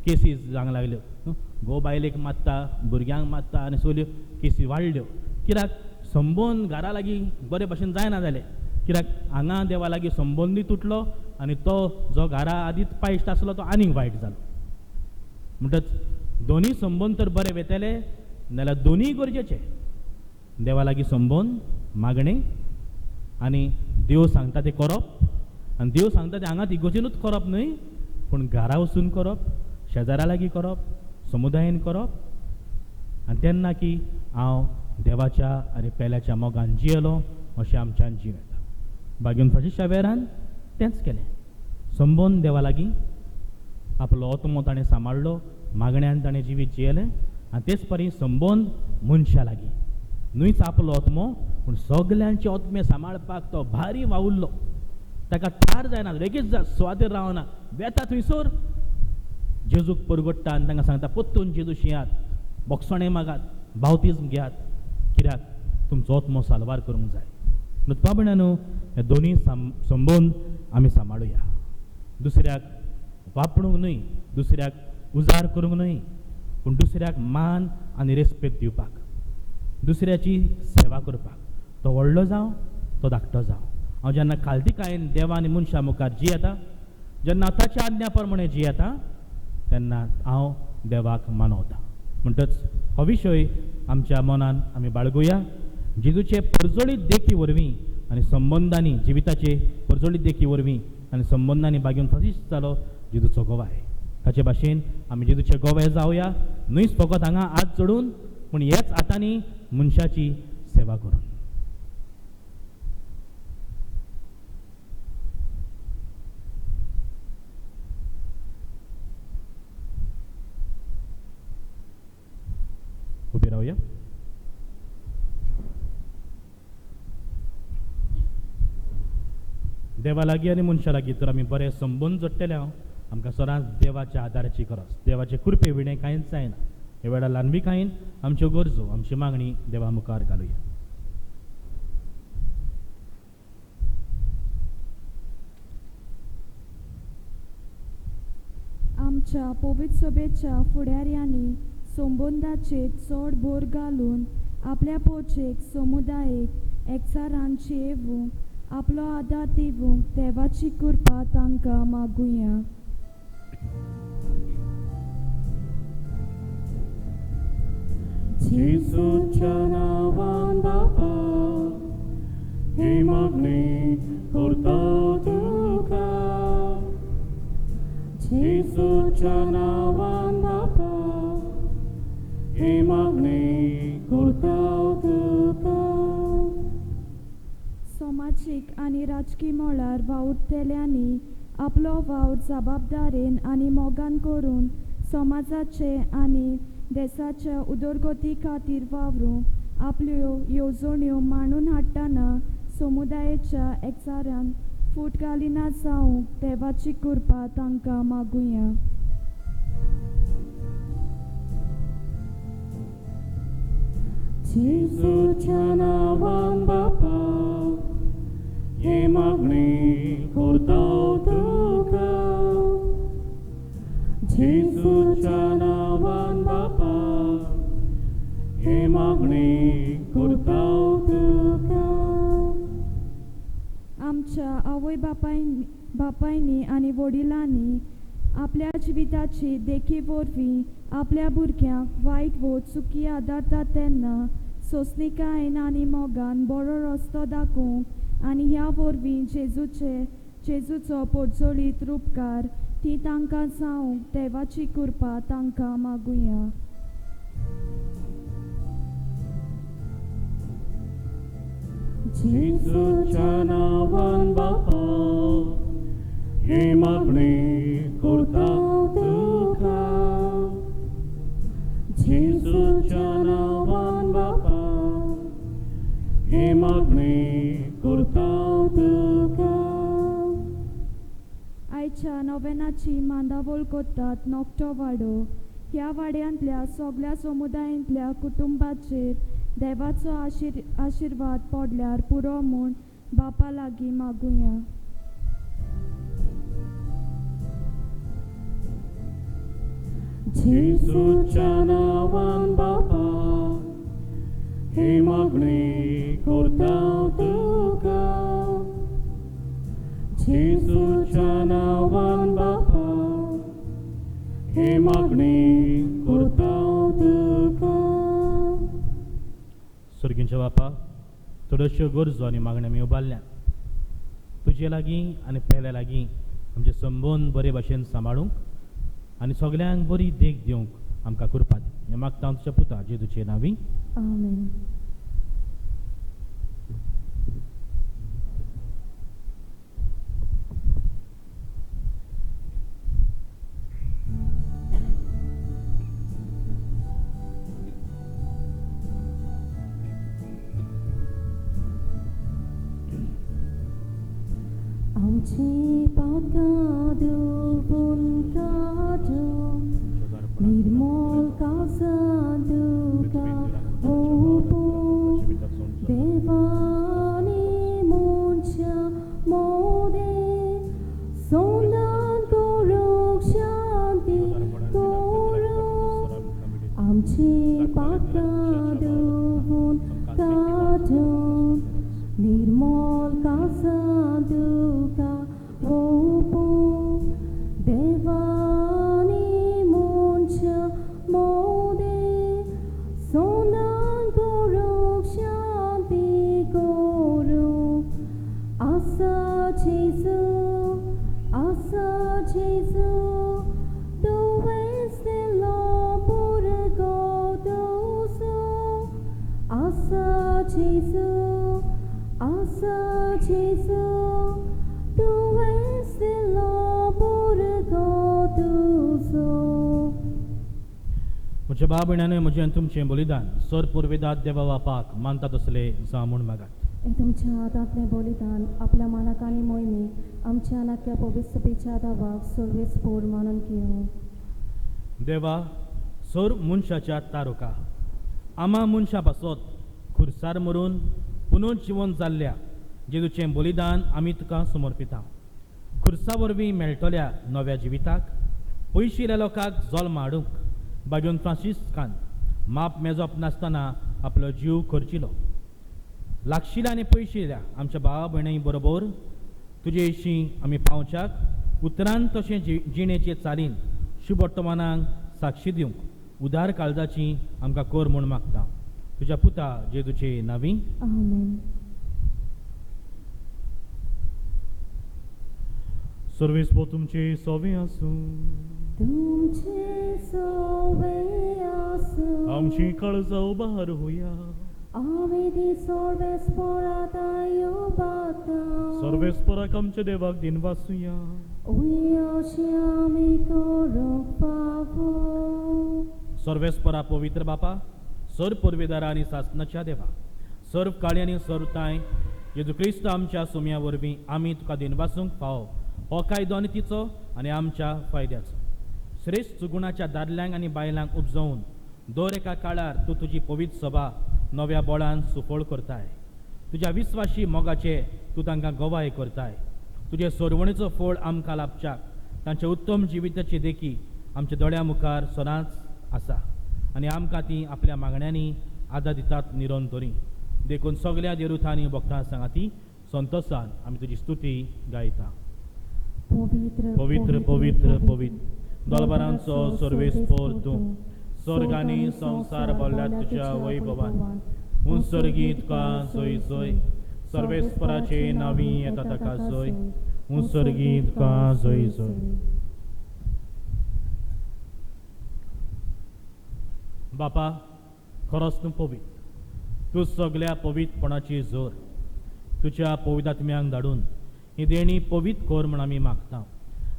Speaker 2: केसीस जावंक लागल्यो. घोव बायलेक मारता, भुरग्यांक मारता आनी सगल्यो केसी वाडल्यो. कित्याक संबंद घरा लागीं बरे भाशेन जायना जालें. कित्याक हांगा देवा लागीं संबंदूय तुटलो आनी तो जो घरा आदींच पायश्ट आसलो तो आनीक वायट जालो. म्हणटच दोनी संबंद तर बरे वेतले नाल्यार दोनीय गरजेचे. देवा लागीं संबंद मागणें आनी देव सांगता तें करप. आनी देव सांगता तें हांगाच इगोजेनूच करप न्हय, पूण घरा वचून करप, शेजाऱ्या लागीं करप, समुदायान करप. आनी तेन्ना की हांव देवाच्या आनी पेल्याच्या मोगान जियेलो अशें आमच्यान जीव येता. भाग्यवंत फ्रांसीस शावेरान तेंच केलें. संबंद देवा लागीं, आपलो आत्मो ताणें सांबाळलो, मागण्यान ताणें जिवीत जियेलें. आनी तेच परी संबंद मनशा लागीं, न्हूच आपलो आत्मो पूण सगल्यांचे आत्मे सांबाळपाक तो भारी वावुरलो. ताका ठार जायना, लेगीत सुवातेर रावना, वेता थंयसर जेजूक परगट्टा आनी तांकां सांगता परतून जेजूश येयात, बोगसणे मागात, बावतिजम घेयात, कित्याक तुमचो आत्मो साल्वार करूंक जाय. म्हणून बाबण्यानो, हे दोनी संबंद आमी सांबाळुया. दुसऱ्याक वापरूंक न्हय, दुसऱ्याक उजार करूंक न्हय, पूण दुसऱ्याक मान आनी रेस्पेक्ट दिवपाक, दुसऱ्याची सेवा करपाक. तो व्हडलो जावं, तो धाकटो जावं. हांव जेन्ना खालतीकायेन देवा आनी मनशा मुखार जियेता, जेन्ना ताच्या आज्ञा प्रमाणे जियेता, तेन्ना हांव देवाक मानवता. म्हणटच हो विशय आमच्या मनान आमी बाळगुया. जेजूचे परजोळीत देखी वरवीं आनी संबंदांनी, जिविताचे परजोळीत देखी वरवीं आनी संबंदांनी भाग्यवंत फ्रांसीस जालो जेजूचो गोवाय. ताचे भाशेन आमी जेजूचे गोवे जावया, न्हयच फकत हांगा हात जोडून, पूण ह्याच हातांनी मनशाची सेवा करून. उबी रावया. देवा लागीं आनी मनशा लागीं तर आमी बरे संबंद जोडटले आमकां सदांच देवाच्या आदाराची गरज, देवाचे कृपे विणें कांयच जायना. हे वेळार ल्हानवी कांयन आमच्यो गरजो, आमची मागणी देवा मुखार घालुया.
Speaker 1: आमच्या पवित्र सभेच्या फुडाऱ्यांनी संबंदाचे चड भर घालून आपल्या पोचेक समुदायक एकचारांची येवूंक आपलो आदार दिवूंक देवाची कृपा तांकां मागुया.
Speaker 2: जेजूच्या नांवान बापा हे मागणी करता तुका. जेजूच्या नांवान बापा हे मागणी करता तुका.
Speaker 1: समाजीक आनी राजकीय मळार वावुरतेल्यांनी आपलो वावर जबाबदारेन आनी मोगान करून समाजाचे आनी देशाच्या उदरगती खातीर वावरूंक आपल्यो येवजण्यो मांडून हाडटाना समुदायाच्या एकचारान फूट घालिना जावंक देवाची कृपा तांकां मागुया.
Speaker 2: जेजूच्या नांवान बापा हे मागणी करता तुका. जेजूच्या नांवान बापा हे मागणी करता तुका.
Speaker 1: आमच्या आवय बापायनी आनी वडिलांनी आपल्या जिविताची देखी वरवीं आपल्या भुरग्यांक वायट व चुकी आदारता तेन्ना सोंसणीकायेन आनी मोगान बरो रस्तो दाखोवंक आनी ह्या वरवीं जेजूचो पोरजोळीत उपकार ती तांकां जावंक देवाची कृपा तांकां मागुया.
Speaker 2: जेजूच्या नांवान बापा हे मागणी करता तुका. जेजूच्या नांवान बापा हे मागणी करता तुका.
Speaker 1: आयच्या नोवेनाची मांडावळ करतात नोकटो वाडो. ह्या वाड्यांतल्या सगळ्या समुदायांतल्या कुटुंबाचेर देवाचो आशिर्वाद पडल्यार पुरो म्हूण बापा लागीं मागुया.
Speaker 2: जेजूच्या नांवान बापा हे मागणी करता तुका. जेजूच्या नांवान बापा हे मागणी करता तुका. सर्गींच्या बापा थोड्योश्यो गरजो आनी मागण्यो आमी उबारल्या. तुजे लागीं आनी पेल्या लागीं आमचे संबंद बरे भाशेन सांबाळूंक आनी सगल्यांक बरी देख दिवंक आमकां कृपा दी. हें मागता हांव तुज्या पुता जेजूचे नांवी.
Speaker 1: आमेन. आमची पातकां देवून काडून निर्मल काळजां तुका ओपूंक देवानी मनशा मोदे सोंदान करूंक शांती करूंक. आमची पातकां देवून काडून निर्मल काळजां तुका ओपूंक देवानी मनशा मोदे सोंदान करूंक शांती करूंक. आसा जेजू दुयेंसलो भुरगो तुजो. आसा जेजू दुयेंसलो भुरगो तुजो.
Speaker 2: म्हज्या भाव भयणांनो, म्हजें तुमचें बलिदान सर पुर्विदाद देवा बापाक मानता तसलें जावं म्हूण मागात.
Speaker 1: हे तुमच्या हातांतलें बलिदान आपल्या मानाक आनी मोहिमी आमच्या नाक्या पवित्र सभेच्या दावाक सर्वेस्पोर मानून घेवं.
Speaker 2: देवा, सर मनशाच्या तारुका आमा मनशा पासत खुर्सार मरून पुनर्जीवन जाल्ल्या जेजूचें बलिदान आमी तुका समर्पिता. खुर्सा वरवीं मेळटल्या नव्या जिविताक पयशिल्ल्या लोकांक जल्म हाडूंक बाजून फ्रांसिस्कान माप मेजप नासतना आपलो जीव करचिलो. लागशिल्ल्या आनी पयशिल्ल्या आमच्या भावा भयणी बरोबर तुजे इशी आमी पावच्याक उतरान तशें जिणेचे चालीन शुभ वर्तमानांक साक्षी दिवंक उदार काळजाची आमकां कर म्हूण मागता. तुज्या पुता जेजूचे नांवी.
Speaker 1: आमेन.
Speaker 2: सर्वेस्पो तुमचे सोवे आसूं.
Speaker 1: तुमचे सोवे आसूं.
Speaker 2: आमची काळजां उबार होया.
Speaker 1: आमी दी सर्वेस्परात आयोबाता.
Speaker 2: सर्वेस्पराक आमच्या देवाक दिन वासुया.
Speaker 1: उयोशी आमी करूंक फावो.
Speaker 2: सर्वेस्परा पवित्र बापा, सर्व पुर्वेदारा आनी सासणाच्या देवा, सर्व काळी आनी सर्व ताय जेजू क्रिस्त आमच्या सुम्या वरवीं आमी तुका दिनवासूंक फावो हो कायदो नितीचो आनी आमच्या फायद्याचो. श्रेश्ठ सुगुणाच्या दादल्यांक आनी बायलांक उपजवून दर एका काळार तूं तुजी पवित्र सभा नव्या बोळान सुफळ करताय. तुज्या विस्वाशी मोगाचे तूं तांकां गवाय करताय. तुजे सोडवणेचो फळ आमकां लाभच्याक तांच्या उत्तम जिविताची देखी आमच्या दोळ्या मुखार सदांच आसा आनी आमकां ती आपल्या मागण्यांनी आदार दितात निरंतरी. देखून सगळ्या देरुथांनी भक्तां सांगाती संतोशान आमी तुजी स्तुती गायता.
Speaker 1: पवित्र
Speaker 2: पवित्र पवित्र पवित्र दोलबारांचो सर्वेस्पोर तूं, स्वर्ग आनी संवसार भरल्या तुज्या वैभवान. हुंसर्गी तुका जय जय. सर्वेस्पराचे नांवी येता ताका जय. हुंसर्गी तुका जय जय. बापा, खरोच तूं पवित्र. तूं सगळ्या पवित्रपणाची जोर तुज्या पवित्रात्म्यांक धाडून ही देणी पवित्र कर म्हूण आमी मागता.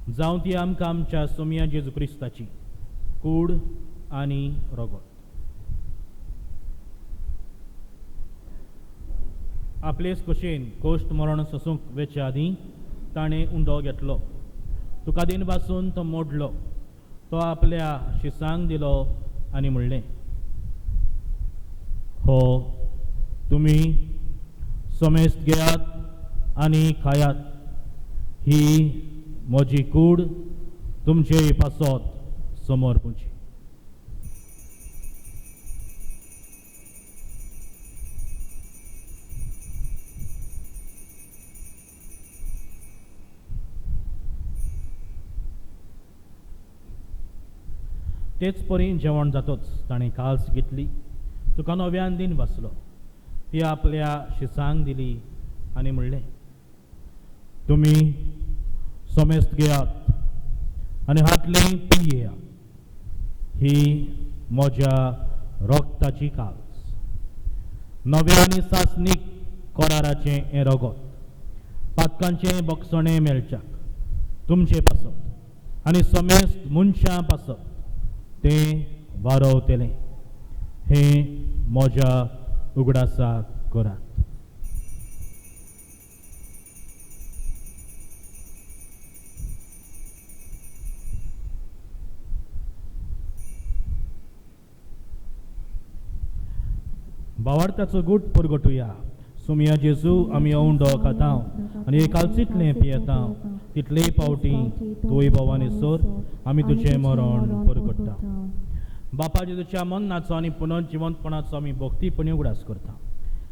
Speaker 2: जावं ती आमकां आमच्या सोम्या जेजू क्रिस्ताची कूड आनी रगत. आपलेच कशेन कोश्ट मरण सोसूंक वेचे आदीं ताणें उंडो घेतलो. तुका दिन पासून तो मोडलो. तो आपल्या शिसांक दिलो आनी म्हणलें, हो तुमी समेस्त घेयात आनी खायात. ही म्हजी कूड तुमचे पासत समर्पूची. तेच परी जेवण जातोच ताणें काल्स घेतली. तुका नव्यान दिन बसलो. ती आपल्या शिसांक दिली आनी म्हणलें, तुमी समेस्त घेयात आनी हातलें पियेयात. ही म्हज्या रगताची काल्स, नव्या आनी सासणीक कराराचें हें रगत. पातकांचें बक्षणें मेळच्याक तुमचे पासत आनी समेस्त मनशां पासत तें वारवतलें. हें म्हज्या उगडासाक करात. भावार्थाचो गूट परगटुया. सुमया जेजू आमी औंडो खाता आनी एकाल्सितलें पियेता. तितले पावटी तुवें भवानी सोर आमी तुजें मरण परगट्टा. बापा जेजूच्या मरणाचो आनी पुनर्जिवंतपणाचो आमी भक्तीपणी उगडास करता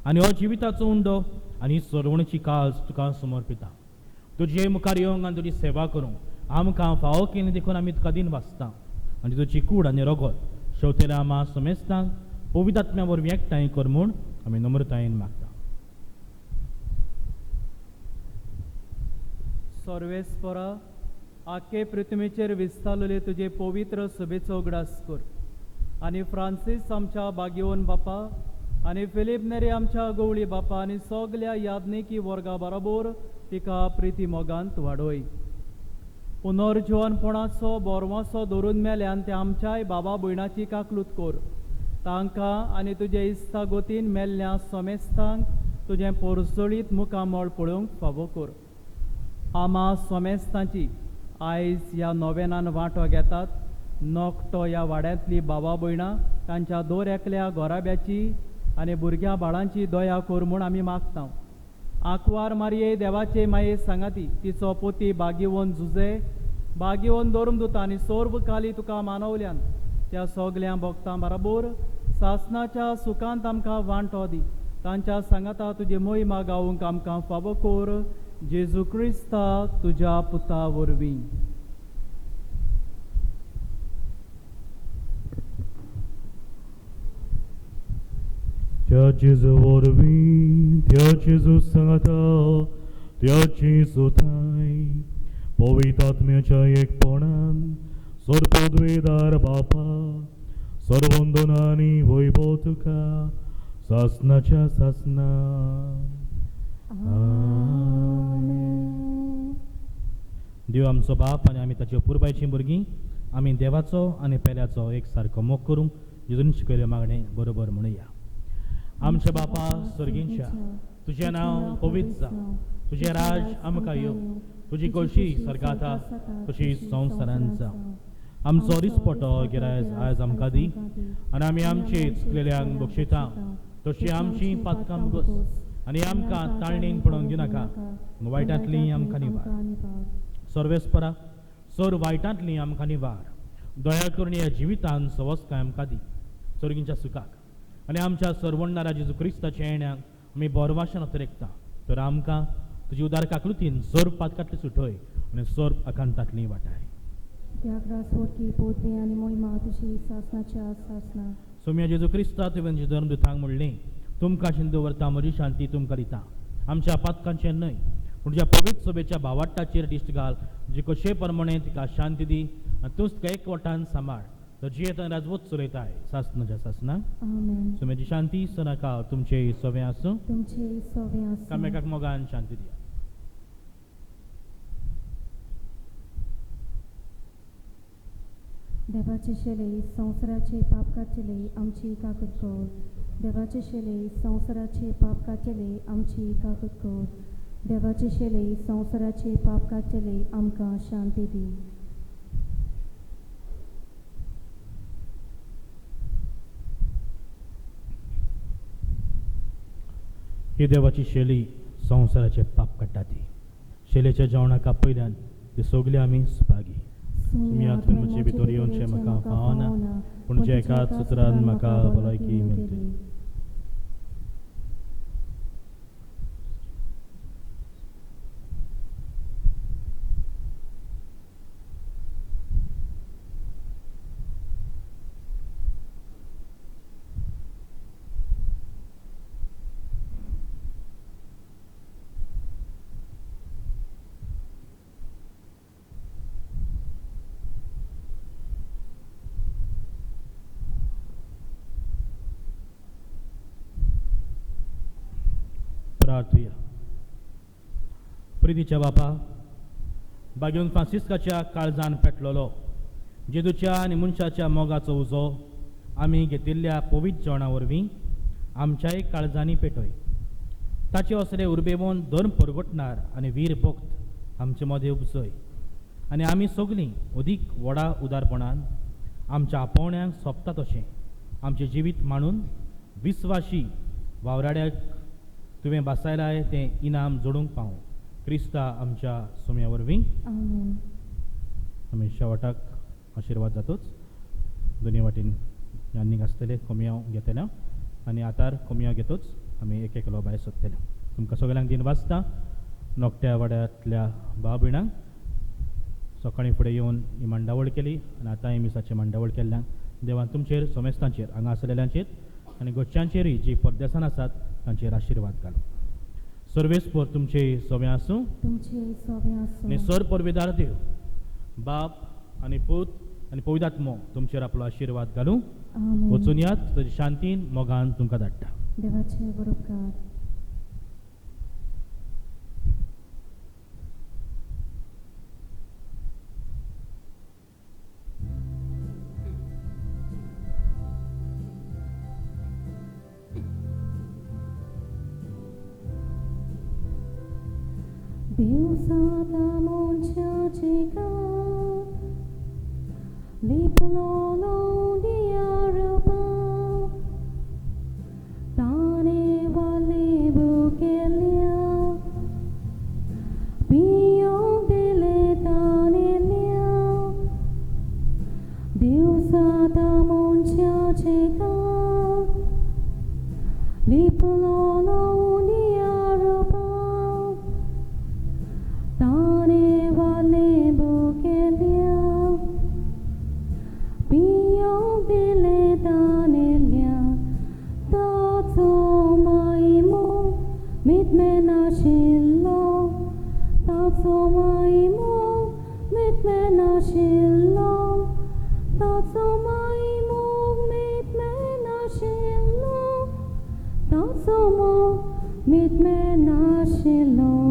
Speaker 2: आनी हो जिविताचो उंडो आनी सरवणेची काल्स तुका समर्पिता. तुजे मुखार येवंक आनी तुजी सेवा करूंक आमकां फावो केलें देखून आमी तुका दिन वाचता आनी तुजी कूड आनी रगत शेवतेल्या आमा समेस्तांक पवित्रात्म्या वरवीं एकठांय कर म्हूण आमी नम्रतायेन मागता.
Speaker 4: सर्वेस्परा, आखे पृथ्वीचेर विस्तारलेले तुजे पवित्र सभेचो उगडास कर आनी फ्रांसीस आमच्या बागेवन बापा आनी फिलीप नेरे आमच्या गवळी बापा आनी सगल्या याज्ञिकी वर्गा बरोबर तिका प्रिती मोगांत वाडोय. पुनर्जिवनपणाचो बोरवासो धरून मेल्यान ते आमच्याय बाबा भयणाची काकलूत कर. तांकां आनी तुजे इस्तागोतीन मेल्ल्या समेस्तांक तुजें पोरसळीत मुखामळ पळोवंक फावो कर. आमा समेस्तांची आयज ह्या नोवेनान वांटो घेतात. नोकटो ह्या वाड्यांतली बाबा भयणां तांच्या दर एकल्या घोराब्याची आनी भुरग्यां बाळांची दया कर म्हूण आमी मागता. आंकवार मारये देवाचे माये सांगाती तिचो पोती बागीवन झुजे भाग्यवन दोरम दुतांनी सोर्ब खाली तुका मानवल्यान त्या सगल्या भक्तां बरोबर सासनाच्या सुखांत आमकां वांटो दी तांच्या सांगाता तुजे मोहिमा गावूंक आमकां फावो कोर जेजू क्रिस्ता तुज्या पुता वरवीं.
Speaker 2: त्या जेजू वरवीं त्या जेजू सांगाता त्याची सुथाय पवित्र आत्म्याच्या एकपणान सर्वोद्वेदार बापा सर्वंदनानी वैभव तुका सासनाच्या सासना. देव आमचो बाप आनी आमी ताच्या पुरबायची भुरगीं आमी देवाचो आनी पेल्याचो एक सारको मोग करूंक जेजून शिकयले मागणें बरोबर म्हणुया. आमच्या बापा सर्गींच्या तुजें नांव पवित्र जावं, तुजें राज आमकां येवं, तुजी कळशी स्वर्गांत तशी संवसारांत जावं. आमचो दिसपटो गिरायज आयज आमकां दी आनी आमी आमचे चुकलेल्यांक बक्षिता तशी आमची पातकां बगस आनी आमकां ताळणेन पडोवंक दिनाका वायटांतली आमकां निवार. सर्वेस्परा सर वायटांतली आमकां निवार. दया करून ह्या जिवितांत सवस्काय आमकां दी सर्गींच्या सुखाक आनी आमच्या सर्वण्णारा जेजू क्रिस्ताच्या येण्याक आमी बोरवाशान उतरेकता तर आमकां तुजी उदार काकलुतीन सर पातकांतली सुटय आनी सर आकांतांतली वाटाय.
Speaker 1: की पोतवी आनी मोहिमा तुजी सासनाच्या सासना.
Speaker 2: सोम्या जेजू क्रिस्ता तुवें जे धर्म दुतांक म्हणलें तुमकां आशिल्ली दवरता म्हजी शांती तुमकां दिता. आमच्या पातकांचें न्हय पूण ज्या पवित्र सभेच्या भावाटाचेर दिश्ट घाल जी कशे प्रमाणे तिका शांती दी आनी तूंच तिका एकवटान सांबाळ तर जियेत आनी राजवत चलयताय सासनाच्या सासना. सोम्याची शांती सनाका तुमचे सवे आसूं. कामेकाक मोगान शांती दिया.
Speaker 1: देवाचे शेले संवसाराचे पाप काडटले आमची काकूत कोर. देवाचे शेले संवसाराचे पाप काडटले आमची काकूत कोर. देवाचे शेले संवसाराचे पाप काडटले आमकां शांती दी.
Speaker 2: ही देवाची शेली संवसाराचे पाप काडटा ती. शेलेच्या जेवणाका पयल्यान ती सगली आमी सुपागी. तुमी आत्मीन म्हजे भितर येवनशे म्हाका पावना पूण जे एकाच सुत्रान म्हाका भलायकी मेळटली. प्रार्थुया. प्रितीच्या बापा भाग्यवन फ्रांसिस्काच्या काळजान पेटलेलो जेजूच्या आनी मनशाच्या मोगाचो उजो आमी घेतिल्ल्या पवित्र जेवणा वरवीं आमच्याय काळजांनी पेटय. ताचे असले उर्बेवून धर्म परगटणार आनी वीर भक्त आमचे मदें उपजय आनी आमी सगलीं अदीक व्हडा उदारपणान आमच्या आपोवण्यांक सोंपता तशें आमचें जिवीत मांडून विस्वाशी वावराड्याक तुवें बासायलाय तें इनाम जोडूंक पावूं क्रिस्ता आमच्या सोम्या वरवीं. आमी शेवटाक आशिर्वाद जातोच. दोनी वाटेन आनीक आसतले कोमयाव घेतल्या आनी आतार कोमयाव घेतोच आमी एक एकलो भायर सोदतले. तुमकां सगळ्यांक दिन वाजता नोकट्या वाड्यांतल्या भाव भयणांक सकाळीं फुडें येवन ही मांडावळ केली आनी आतां ही मिसाची मांडावळ केल्ल्यान देवान तुमचेर सोमेस्तांचेर हांगा आसलेल्यांचेर आनी गोश्च्यांचेरूय जी परदेसान आसात तांचेर आशिर्वाद घालूं. सर्वेस्पर तुमचे सवे आसूं. आनी सर परवेदार देव बाप आनी पूत आनी पवित्र आत्मो तुमचेर आपलो आशिर्वाद घालूं. वचून यात ताची शांतीन मोगान तुमकां धाडटा.
Speaker 1: देवाचे बरोबकार. Deusata monchache God, lipololo diaraba, tane vale bukelia, biyong dele tane lia, cheka Lipulolo uniarupa Tane wale bukelia Biyong dile tane lia Tatso maimo mitmena shilo Tatso maimo mitmena shilo Tatso maimo mitmena shilo Tatso mo mitmena shilo